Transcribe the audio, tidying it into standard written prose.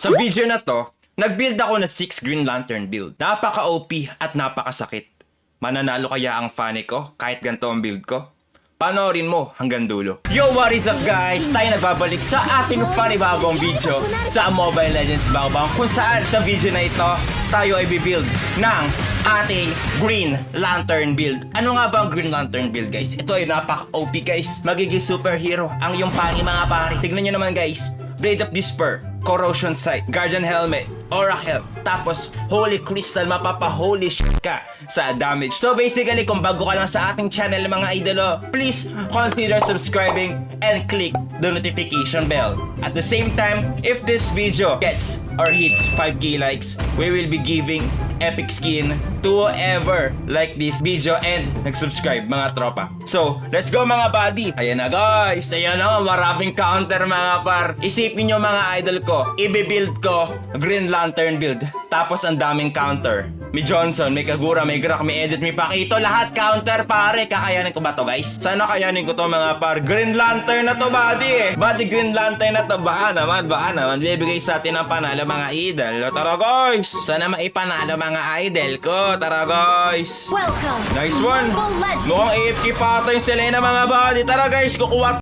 Sa video na to, nag-build ako ng 6 Green Lantern build. Napaka-OP at napakasakit. Mananalo kaya ang funny ko kahit ganito ang build ko? Panoorin mo hanggang dulo. Yo, what is up guys? Tayo nagbabalik sa ating panibagong video sa Mobile Legends Baobang, kung saan sa video na ito, tayo ay bibuild ng ating Green Lantern build. Ano nga ba ang Green Lantern build guys? Ito ay napaka-OP guys. Magiging superhero ang iyong pangi mga pare. Tignan nyo naman guys. Blade of Despair, Corrosion Sight, Guardian Helmet, Oracle, tapos Holy Crystal, mapapa-holy shit ka sa damage. So basically, kung bago ka lang sa ating channel mga idolo, please consider subscribing and click the notification bell. At the same time, if this video gets or hits 5k likes, we will be giving epic skin to whoever like this video and nag-subscribe mga tropa. So, let's go mga buddy. Ayan na guys, ayan na, maraming counter mga par. Isipin nyo mga idol ko, i-build ko Green Lantern build. Tapos ang daming counter. May Johnson, may Kagura, may Grak, may Edit, may Pakito. Lahat counter pare. Kakayanin ko ba to guys? Sana kayanin ko to mga par. Green Lantern na to buddy eh. Buddy Green Lantern na to. Baka naman. Bibigay sa atin ng panalo mga idol. Tara guys. Sana maipanalo mga idol ko. Tara guys. Welcome. Nice one. Mobile Legends. Mukhang AFK pa ito yung Selena mga buddy. Tara guys, kukuha